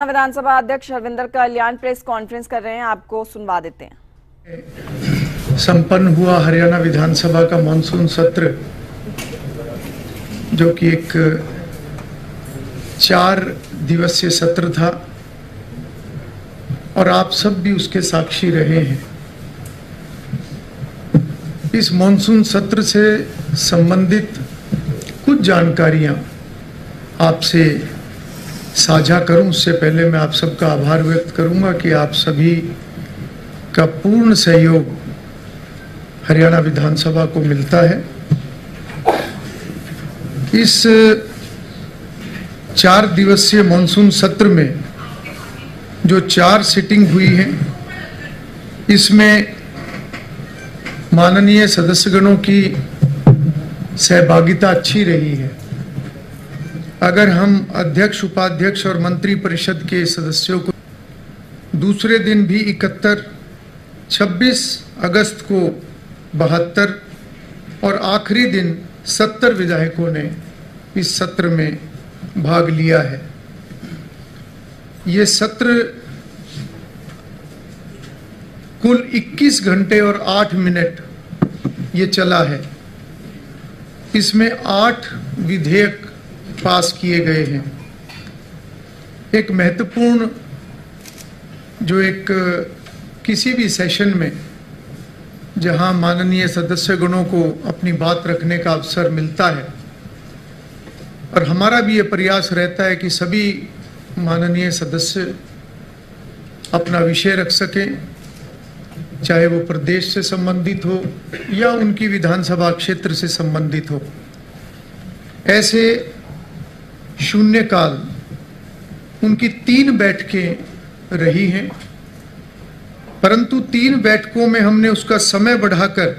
विधानसभा अध्यक्ष हरविंदर कल्याण press conference कर रहे हैं, आपको सुनवा देते हैं। संपन्न हुआ हरियाणा विधानसभा का मानसून सत्र, जो कि एक 4 दिवसीय सत्र था और आप सब भी उसके साक्षी रहे हैं। इस मानसून सत्र से संबंधित कुछ जानकारियां आपसे साझा करूं, उससे पहले मैं आप सबका आभार व्यक्त करूंगा कि आप सभी का पूर्ण सहयोग हरियाणा विधानसभा को मिलता है। इस 4 दिवसीय मानसून सत्र में जो 4 सिटिंग हुई हैं, इसमें माननीय सदस्यगणों की सहभागिता अच्छी रही है। अगर हम अध्यक्ष, उपाध्यक्ष और मंत्री परिषद के सदस्यों को दूसरे दिन भी 71, 26 अगस्त को 72 और आखिरी दिन 70 विधायकों ने इस सत्र में भाग लिया है। ये सत्र कुल 21 घंटे और 8 मिनट ये चला है। इसमें 8 विधेयक पास किए गए हैं। एक महत्वपूर्ण जो एक किसी भी सेशन में जहां माननीय सदस्यगणों को अपनी बात रखने का अवसर मिलता है, और हमारा भी ये प्रयास रहता है कि सभी माननीय सदस्य अपना विषय रख सकें, चाहे वो प्रदेश से संबंधित हो या उनकी विधानसभा क्षेत्र से संबंधित हो। ऐसे शून्यकाल उनकी 3 बैठकें रही हैं, परंतु 3 बैठकों में हमने उसका समय बढ़ाकर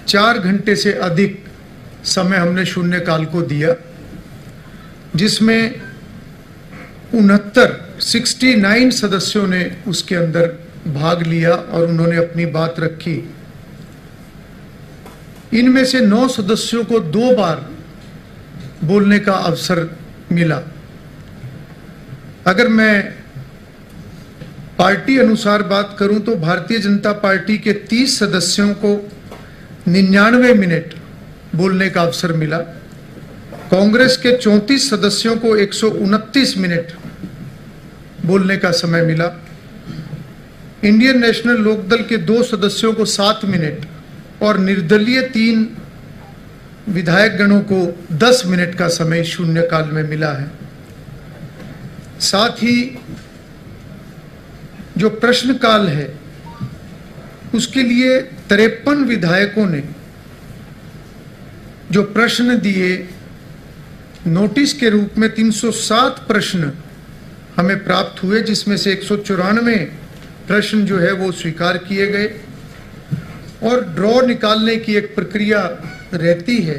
4 घंटे से अधिक समय हमने शून्यकाल को दिया, जिसमें 69 सदस्यों ने उसके अंदर भाग लिया और उन्होंने अपनी बात रखी। इनमें से 9 सदस्यों को 2 बार बोलने का अवसर मिला। अगर मैं पार्टी अनुसार बात करूं तो भारतीय जनता पार्टी के 30 सदस्यों को 99 मिनट बोलने का अवसर मिला। कांग्रेस के 34 सदस्यों को 129 मिनट बोलने का समय मिला। इंडियन नेशनल लोकदल के 2 सदस्यों को 7 मिनट और निर्दलीय 3 विधायक गणों को 10 मिनट का समय शून्यकाल में मिला है। साथ ही जो प्रश्नकाल है, उसके लिए 53 विधायकों ने जो प्रश्न दिए, नोटिस के रूप में 307 प्रश्न हमें प्राप्त हुए, जिसमें से 194 प्रश्न जो है वो स्वीकार किए गए और ड्रॉ निकालने की एक प्रक्रिया रहती है।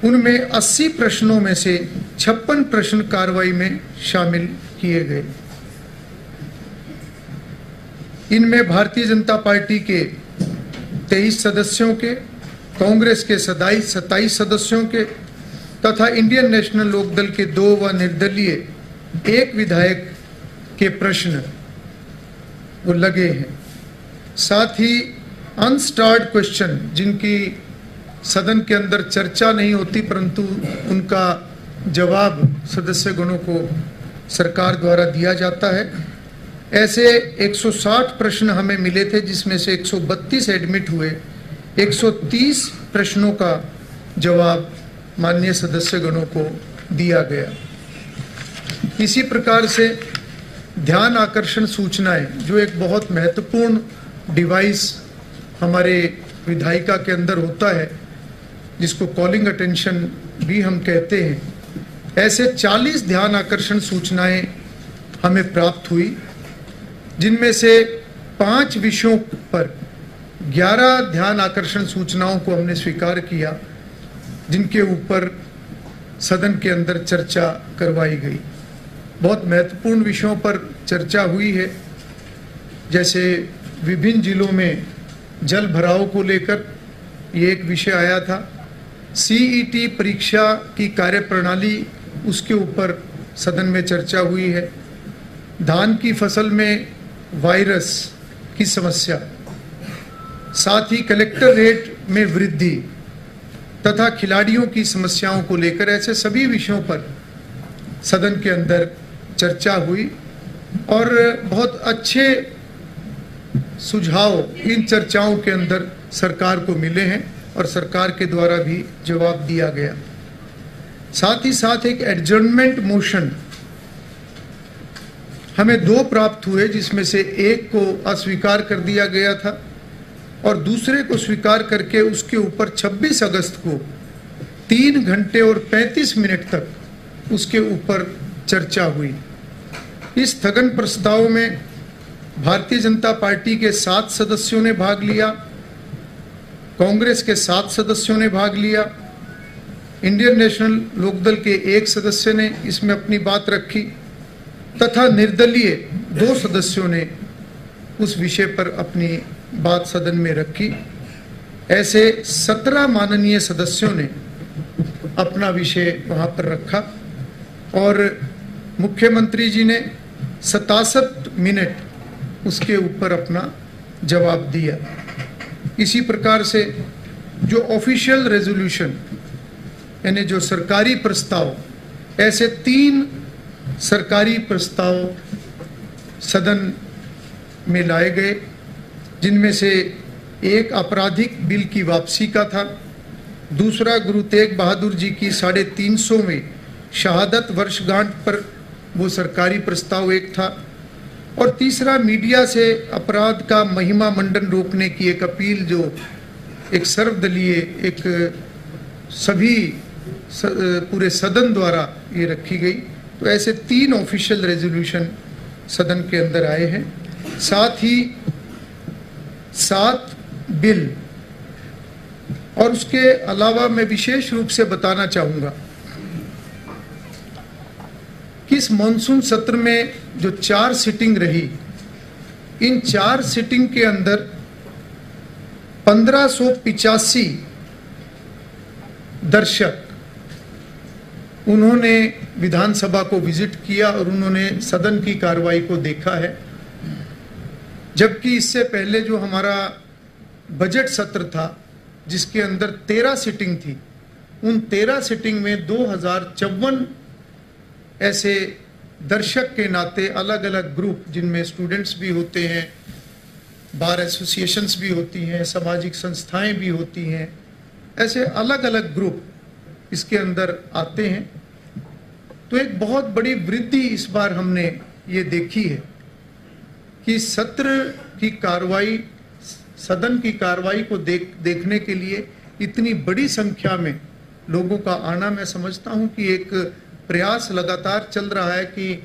उनमें 80 प्रश्नों में से 56 प्रश्न कार्रवाई में शामिल किए गए। इनमें भारतीय जनता पार्टी के 23 सदस्यों के, कांग्रेस के 27 सदस्यों के तथा इंडियन नेशनल लोकदल के 2 व निर्दलीय 1 विधायक के प्रश्न वो लगे हैं। साथ ही अनस्टार्ड क्वेश्चन, जिनकी सदन के अंदर चर्चा नहीं होती परंतु उनका जवाब सदस्यगणों को सरकार द्वारा दिया जाता है, ऐसे 160 प्रश्न हमें मिले थे, जिसमें से 132 एडमिट हुए। 130 प्रश्नों का जवाब माननीय सदस्यगणों को दिया गया। इसी प्रकार से ध्यान आकर्षण सूचनाएं, जो एक बहुत महत्वपूर्ण डिवाइस हमारे विधायिका के अंदर होता है, जिसको कॉलिंग अटेंशन भी हम कहते हैं, ऐसे 40 ध्यान आकर्षण सूचनाएं हमें प्राप्त हुई, जिनमें से 5 विषयों पर 11 ध्यान आकर्षण सूचनाओं को हमने स्वीकार किया, जिनके ऊपर सदन के अंदर चर्चा करवाई गई। बहुत महत्वपूर्ण विषयों पर चर्चा हुई है, जैसे विभिन्न जिलों में जल भराव को लेकर ये एक विषय आया था। सीईटी परीक्षा की कार्यप्रणाली, उसके ऊपर सदन में चर्चा हुई है। धान की फसल में वायरस की समस्या, साथ ही कलेक्टर रेट में वृद्धि तथा खिलाड़ियों की समस्याओं को लेकर ऐसे सभी विषयों पर सदन के अंदर चर्चा हुई और बहुत अच्छे सुझाव इन चर्चाओं के अंदर सरकार को मिले हैं और सरकार के द्वारा भी जवाब दिया गया। साथ ही साथ एक एडजर्नमेंट मोशन हमें 2 प्राप्त हुए, जिसमें से एक को अस्वीकार कर दिया गया था और दूसरे को स्वीकार करके उसके ऊपर 26 अगस्त को 3 घंटे और 35 मिनट तक उसके ऊपर चर्चा हुई। इस स्थगन प्रस्ताव में भारतीय जनता पार्टी के 7 सदस्यों ने भाग लिया, कांग्रेस के 7 सदस्यों ने भाग लिया, इंडियन नेशनल लोकदल के 1 सदस्य ने इसमें अपनी बात रखी तथा निर्दलीय 2 सदस्यों ने उस विषय पर अपनी बात सदन में रखी। ऐसे 17 माननीय सदस्यों ने अपना विषय वहां पर रखा और मुख्यमंत्री जी ने 67 मिनट उसके ऊपर अपना जवाब दिया। इसी प्रकार से जो ऑफिशियल रेजोल्यूशन यानी जो सरकारी प्रस्ताव, ऐसे 3 सरकारी प्रस्ताव सदन में लाए गए, जिनमें से एक आपराधिक बिल की वापसी का था, दूसरा गुरु तेग बहादुर जी की 350वें शहादत वर्षगांठ पर वो सरकारी प्रस्ताव एक था और तीसरा मीडिया से अपराध का महिमा मंडन रोकने की एक अपील जो एक सर्वदलीय एक सभी पूरे सदन द्वारा ये रखी गई। तो ऐसे 3 ऑफिशियल रेजोल्यूशन सदन के अंदर आए हैं। साथ ही 7 बिल और उसके अलावा मैं विशेष रूप से बताना चाहूँगा कि इस मॉनसून सत्र में जो 4 सिटिंग रही, इन 4 सिटिंग के अंदर 1585 दर्शक उन्होंने विधानसभा को विजिट किया और उन्होंने सदन की कार्रवाई को देखा है। जबकि इससे पहले जो हमारा बजट सत्र था जिसके अंदर 13 सिटिंग थी, उन 13 सिटिंग में 2054 ऐसे दर्शक के नाते अलग अलग ग्रुप, जिनमें स्टूडेंट्स भी होते हैं, बार एसोसिएशंस भी होती हैं, सामाजिक संस्थाएं भी होती हैं, ऐसे अलग अलग ग्रुप इसके अंदर आते हैं। तो एक बहुत बड़ी वृद्धि इस बार हमने ये देखी है कि सत्र की कार्रवाई, सदन की कार्रवाई को देखने के लिए इतनी बड़ी संख्या में लोगों का आना, मैं समझता हूं कि एक प्रयास लगातार चल रहा है कि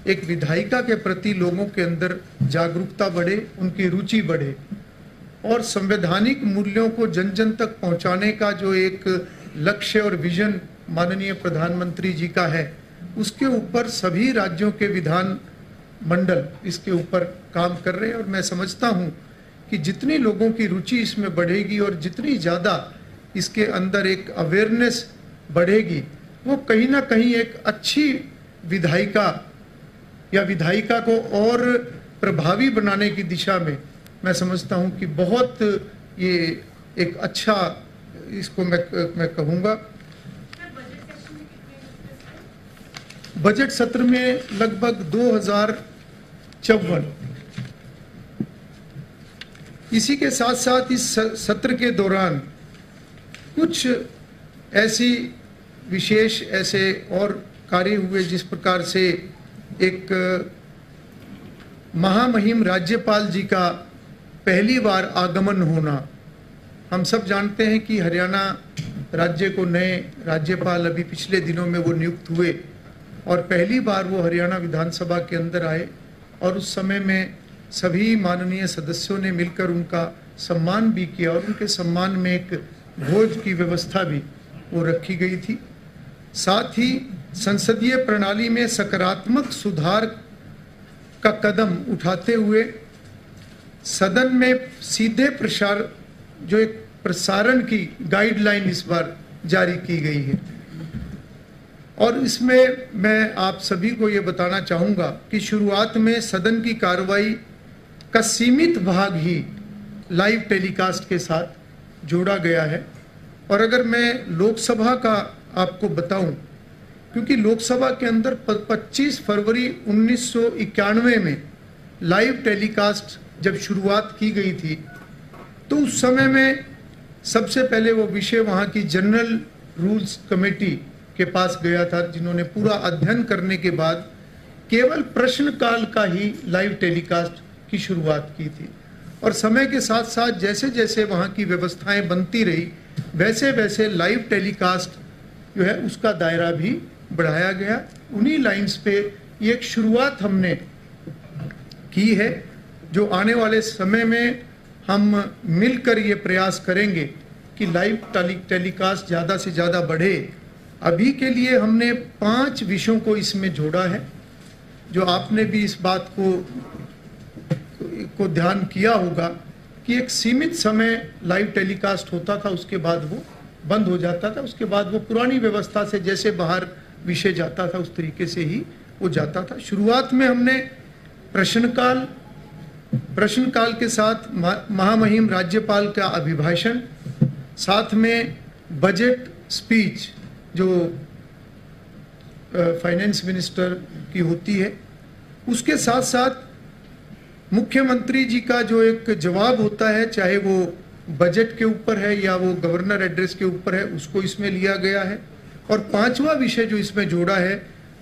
एक विधायिका के प्रति लोगों के अंदर जागरूकता बढ़े, उनकी रुचि बढ़े और संवैधानिक मूल्यों को जन जन तक पहुंचाने का जो एक लक्ष्य और विजन माननीय प्रधानमंत्री जी का है, उसके ऊपर सभी राज्यों के विधान मंडल इसके ऊपर काम कर रहे हैं। और मैं समझता हूं कि जितनी लोगों की रुचि इसमें बढ़ेगी और जितनी ज़्यादा इसके अंदर एक अवेयरनेस बढ़ेगी, वो कहीं ना कहीं एक अच्छी विधायिका या विधायिका को और प्रभावी बनाने की दिशा में मैं समझता हूं कि बहुत ये एक अच्छा, इसको मैं कहूँगा, बजट सत्र में लगभग 2054। इसी के साथ साथ इस सत्र के दौरान कुछ ऐसी विशेष ऐसे और कार्य हुए जिस प्रकार से एक महामहिम राज्यपाल जी का पहली बार आगमन होना। हम सब जानते हैं कि हरियाणा राज्य को नए राज्यपाल अभी पिछले दिनों में वो नियुक्त हुए और पहली बार वो हरियाणा विधानसभा के अंदर आए और उस समय में सभी माननीय सदस्यों ने मिलकर उनका सम्मान भी किया और उनके सम्मान में एक भोज की व्यवस्था भी वो रखी गई थी। साथ ही संसदीय प्रणाली में सकारात्मक सुधार का कदम उठाते हुए सदन में सीधे प्रसार, जो एक प्रसारण की गाइडलाइन इस बार जारी की गई है। और इसमें मैं आप सभी को ये बताना चाहूँगा कि शुरुआत में सदन की कार्रवाई का सीमित भाग ही लाइव टेलीकास्ट के साथ जोड़ा गया है। और अगर मैं लोकसभा का आपको बताऊं, क्योंकि लोकसभा के अंदर 25 फरवरी 1991 में लाइव टेलीकास्ट जब शुरुआत की गई थी, तो उस समय में सबसे पहले वो विषय वहाँ की जनरल रूल्स कमेटी के पास गया था, जिन्होंने पूरा अध्ययन करने के बाद केवल प्रश्नकाल का ही लाइव टेलीकास्ट की शुरुआत की थी। और समय के साथ साथ जैसे जैसे वहाँ की व्यवस्थाएं बनती रही, वैसे वैसे लाइव टेलीकास्ट जो है उसका दायरा भी बढ़ाया गया। उन्हीं लाइंस पे ये एक शुरुआत हमने की है, जो आने वाले समय में हम मिलकर ये प्रयास करेंगे कि लाइव टेलीकास्ट ज़्यादा से ज़्यादा बढ़े। अभी के लिए हमने 5 विषयों को इसमें जोड़ा है, जो आपने भी इस बात को ध्यान किया होगा कि एक सीमित समय लाइव टेलीकास्ट होता था, उसके बाद वो बंद हो जाता था। उसके बाद वो पुरानी व्यवस्था से जैसे बाहर विषय जाता था उस तरीके से ही वो जाता था। शुरुआत में हमने प्रश्नकाल के साथ महामहिम राज्यपाल का अभिभाषण, साथ में बजट स्पीच जो फाइनेंस मिनिस्टर की होती है, उसके साथ साथ मुख्यमंत्री जी का जो एक जवाब होता है, चाहे वो बजट के ऊपर है या वो गवर्नर एड्रेस के ऊपर है, उसको इसमें लिया गया है। और 5वां विषय जो इसमें जोड़ा है,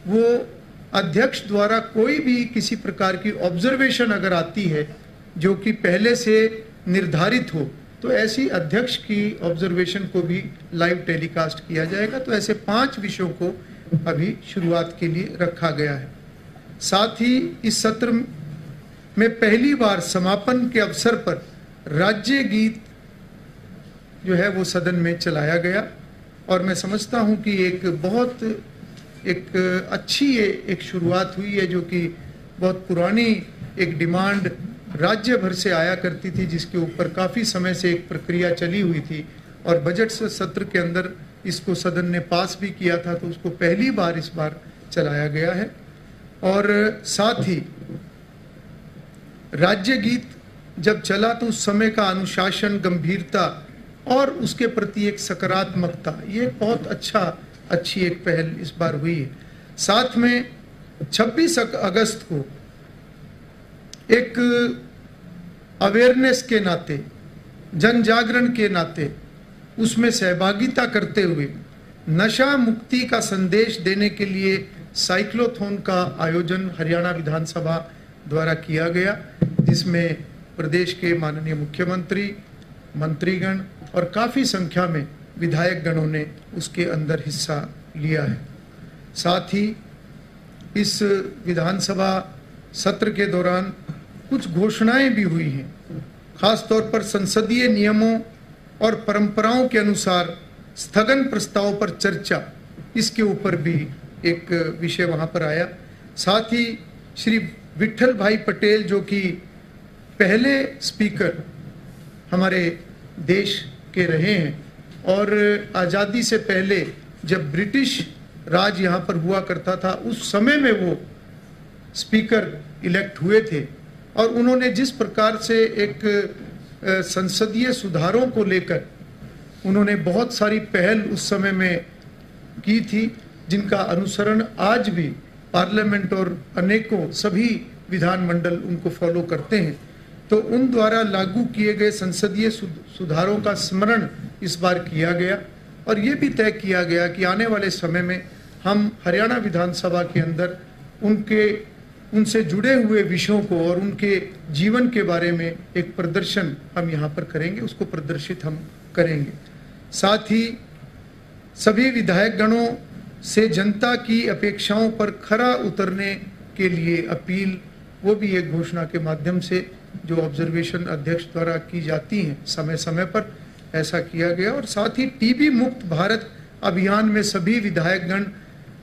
वो अध्यक्ष द्वारा कोई भी किसी प्रकार की ऑब्जर्वेशन अगर आती है जो कि पहले से निर्धारित हो, तो ऐसी अध्यक्ष की ऑब्जर्वेशन को भी लाइव टेलीकास्ट किया जाएगा। तो ऐसे 5 विषयों को अभी शुरुआत के लिए रखा गया है। साथ ही इस सत्र में पहली बार समापन के अवसर पर राज्य गीत जो है वो सदन में चलाया गया। और मैं समझता हूं कि एक बहुत अच्छी एक शुरुआत हुई है, जो कि बहुत पुरानी एक डिमांड राज्य भर से आया करती थी, जिसके ऊपर काफ़ी समय से एक प्रक्रिया चली हुई थी। और बजट सत्र के अंदर इसको सदन ने पास भी किया था, तो उसको पहली बार इस बार चलाया गया है। और साथ ही राज्य गीत जब चला तो उस समय का अनुशासन, गंभीरता और उसके प्रति एक सकारात्मकता, ये बहुत अच्छी एक पहल इस बार हुई है। साथ में 26 अगस्त को एक अवेयरनेस के नाते, जन जागरण के नाते उसमें सहभागिता करते हुए नशा मुक्ति का संदेश देने के लिए साइक्लोथॉन का आयोजन हरियाणा विधानसभा द्वारा किया गया, जिसमें प्रदेश के माननीय मुख्यमंत्री, मंत्रीगण और काफ़ी संख्या में विधायक गणों ने उसके अंदर हिस्सा लिया है। साथ ही इस विधानसभा सत्र के दौरान कुछ घोषणाएं भी हुई हैं, खास तौर पर संसदीय नियमों और परंपराओं के अनुसार स्थगन प्रस्ताव पर चर्चा, इसके ऊपर भी एक विषय वहां पर आया। साथ ही श्री विट्ठल भाई पटेल, जो कि पहले स्पीकर हमारे देश के रहे हैं, और आज़ादी से पहले जब ब्रिटिश राज यहाँ पर हुआ करता था, उस समय में वो स्पीकर इलेक्ट हुए थे। और उन्होंने जिस प्रकार से एक संसदीय सुधारों को लेकर उन्होंने बहुत सारी पहल उस समय में की थी, जिनका अनुसरण आज भी पार्लियामेंट और अनेकों सभी विधानमंडल उनको फॉलो करते हैं। तो उन द्वारा लागू किए गए संसदीय सुधारों का स्मरण इस बार किया गया। और ये भी तय किया गया कि आने वाले समय में हम हरियाणा विधानसभा के अंदर उनसे जुड़े हुए विषयों को और उनके जीवन के बारे में एक प्रदर्शन हम यहाँ पर करेंगे, उसको प्रदर्शित हम करेंगे। साथ ही सभी विधायक गणों से जनता की अपेक्षाओं पर खरा उतरने के लिए अपील, वो भी एक घोषणा के माध्यम से जो ऑब्जर्वेशन अध्यक्ष द्वारा की जाती हैं समय समय पर, ऐसा किया गया। और साथ ही टीबी मुक्त भारत अभियान में सभी विधायकगण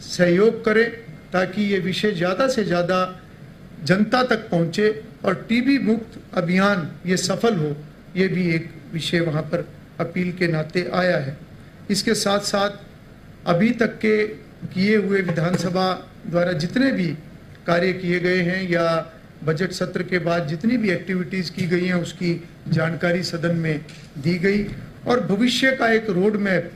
सहयोग करें, ताकि ये विषय ज़्यादा से ज़्यादा जनता तक पहुँचे और टीबी मुक्त अभियान ये सफल हो, ये भी एक विषय वहाँ पर अपील के नाते आया है। इसके साथ साथ अभी तक के किए हुए विधानसभा द्वारा जितने भी कार्य किए गए हैं या बजट सत्र के बाद जितनी भी एक्टिविटीज़ की गई हैं उसकी जानकारी सदन में दी गई और भविष्य का एक रोड मैप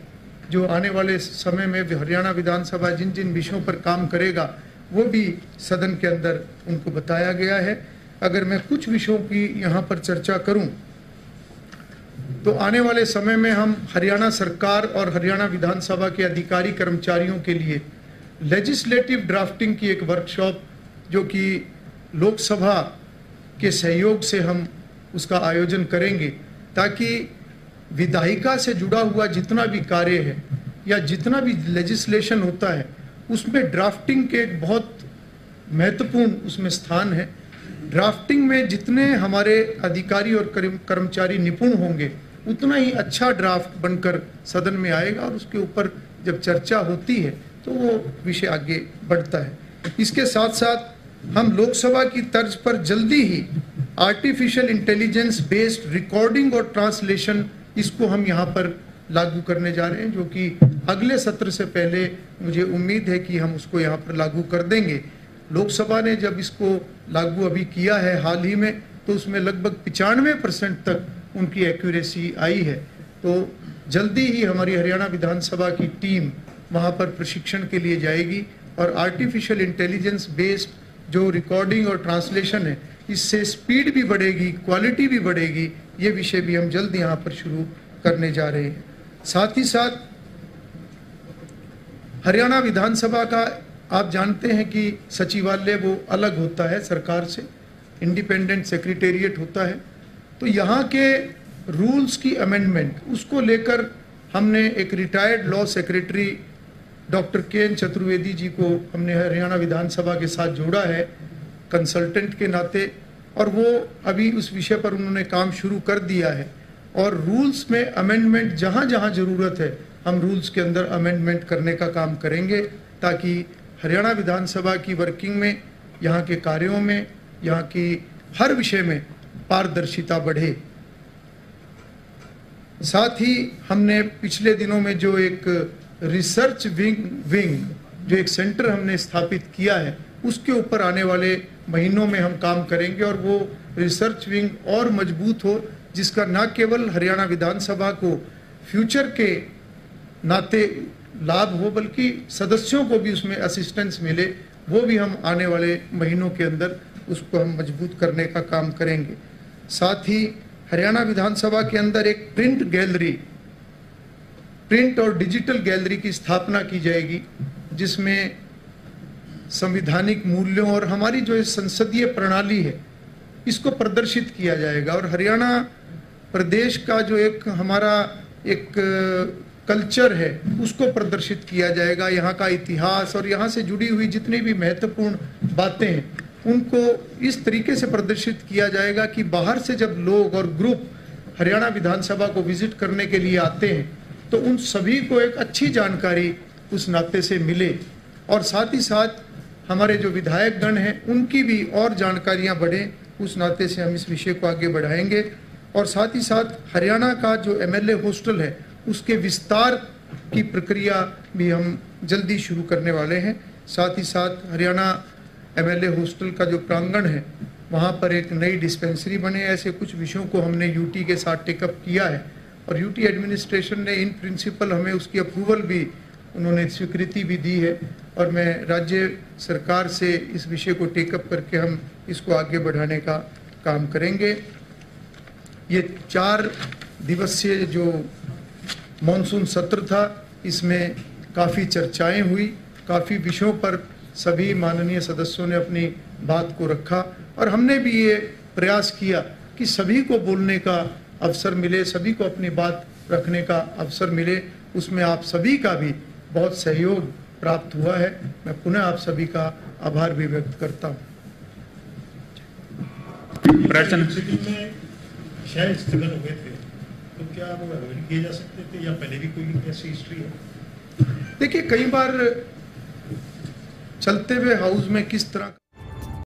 जो आने वाले समय में हरियाणा विधानसभा जिन जिन विषयों पर काम करेगा वो भी सदन के अंदर उनको बताया गया है। अगर मैं कुछ विषयों की यहाँ पर चर्चा करूँ तो आने वाले समय में हम हरियाणा सरकार और हरियाणा विधानसभा के अधिकारी कर्मचारियों के लिए लेजिस्लेटिव ड्राफ्टिंग की एक वर्कशॉप जो कि लोकसभा के सहयोग से हम उसका आयोजन करेंगे ताकि विधायिका से जुड़ा हुआ जितना भी कार्य है या जितना भी लेजिस्लेशन होता है उसमें ड्राफ्टिंग के एक बहुत महत्वपूर्ण उसमें स्थान है। ड्राफ्टिंग में जितने हमारे अधिकारी और कर्मचारी निपुण होंगे उतना ही अच्छा ड्राफ्ट बनकर सदन में आएगा और उसके ऊपर जब चर्चा होती है तो वो विषय आगे बढ़ता है। इसके साथ साथ हम लोकसभा की तर्ज पर जल्दी ही आर्टिफिशियल इंटेलिजेंस बेस्ड रिकॉर्डिंग और ट्रांसलेशन इसको हम यहाँ पर लागू करने जा रहे हैं जो कि अगले सत्र से पहले मुझे उम्मीद है कि हम उसको यहाँ पर लागू कर देंगे। लोकसभा ने जब इसको लागू अभी किया है हाल ही में तो उसमें लगभग 95% तक उनकी एक्यूरेसी आई है। तो जल्दी ही हमारी हरियाणा विधानसभा की टीम वहाँ पर प्रशिक्षण के लिए जाएगी और आर्टिफिशियल इंटेलिजेंस बेस्ड जो रिकॉर्डिंग और ट्रांसलेशन है इससे स्पीड भी बढ़ेगी, क्वालिटी भी बढ़ेगी। ये विषय भी हम जल्द यहाँ पर शुरू करने जा रहे हैं। साथ ही साथ हरियाणा विधानसभा का आप जानते हैं कि सचिवालय वो अलग होता है सरकार से, इंडिपेंडेंट सेक्रेटेरिएट होता है। तो यहाँ के रूल्स की अमेंडमेंट उसको लेकर हमने एक रिटायर्ड लॉ सेक्रेटरी डॉक्टर के चतुर्वेदी जी को हमने हरियाणा विधानसभा के साथ जोड़ा है कंसल्टेंट के नाते और वो अभी उस विषय पर उन्होंने काम शुरू कर दिया है और रूल्स में अमेंडमेंट जहाँ जहाँ ज़रूरत है हम रूल्स के अंदर अमेंडमेंट करने का काम करेंगे ताकि हरियाणा विधानसभा की वर्किंग में, यहाँ के कार्यों में, यहाँ की हर विषय में पारदर्शिता बढ़े। साथ ही हमने पिछले दिनों में जो एक रिसर्च विंग जो एक सेंटर हमने स्थापित किया है उसके ऊपर आने वाले महीनों में हम काम करेंगे और वो रिसर्च विंग और मजबूत हो जिसका न केवल हरियाणा विधानसभा को फ्यूचर के नाते लाभ हो बल्कि सदस्यों को भी उसमें असिस्टेंस मिले। वो भी हम आने वाले महीनों के अंदर उसको हम मजबूत करने का काम करेंगे। साथ ही हरियाणा विधानसभा के अंदर एक प्रिंट और डिजिटल गैलरी की स्थापना की जाएगी जिसमें संवैधानिक मूल्यों और हमारी जो संसदीय प्रणाली है इसको प्रदर्शित किया जाएगा और हरियाणा प्रदेश का जो एक हमारा एक कल्चर है उसको प्रदर्शित किया जाएगा। यहाँ का इतिहास और यहाँ से जुड़ी हुई जितनी भी महत्वपूर्ण बातें हैं उनको इस तरीके से प्रदर्शित किया जाएगा कि बाहर से जब लोग और ग्रुप हरियाणा विधानसभा को विजिट करने के लिए आते हैं तो उन सभी को एक अच्छी जानकारी उस नाते से मिले और साथ ही साथ हमारे जो विधायक गण हैं उनकी भी और जानकारियां बढ़ें, उस नाते से हम इस विषय को आगे बढ़ाएंगे। और साथ ही साथ हरियाणा का जो एमएलए हॉस्टल है उसके विस्तार की प्रक्रिया भी हम जल्दी शुरू करने वाले हैं। साथ ही साथ हरियाणा एमएलए हॉस्टल का जो प्रांगण है वहाँ पर एक नई डिस्पेंसरी बने, ऐसे कुछ विषयों को हमने यूटी के साथ टेकअप किया है और यूटी एडमिनिस्ट्रेशन ने इन प्रिंसिपल हमें उसकी अप्रूवल भी उन्होंने स्वीकृति भी दी है और मैं राज्य सरकार से इस विषय को टेकअप करके हम इसको आगे बढ़ाने का काम करेंगे। ये 4 दिवसीय जो मॉनसून सत्र था इसमें काफ़ी चर्चाएं हुई, काफ़ी विषयों पर सभी माननीय सदस्यों ने अपनी बात को रखा और हमने भी ये प्रयास किया कि सभी को बोलने का अवसर मिले, सभी को अपनी बात रखने का अवसर मिले। उसमें आप सभी का भी बहुत सहयोग प्राप्त हुआ है। मैं पुनः आप सभी का आभार भी व्यक्त करता हूँ। शायद स्थगन हो गए थे तो क्या वो अवॉइड किए जा सकते थे या पहले भी कोई ऐसी हिस्ट्री है? देखिए, कई बार चलते हुए हाउस में किस तरह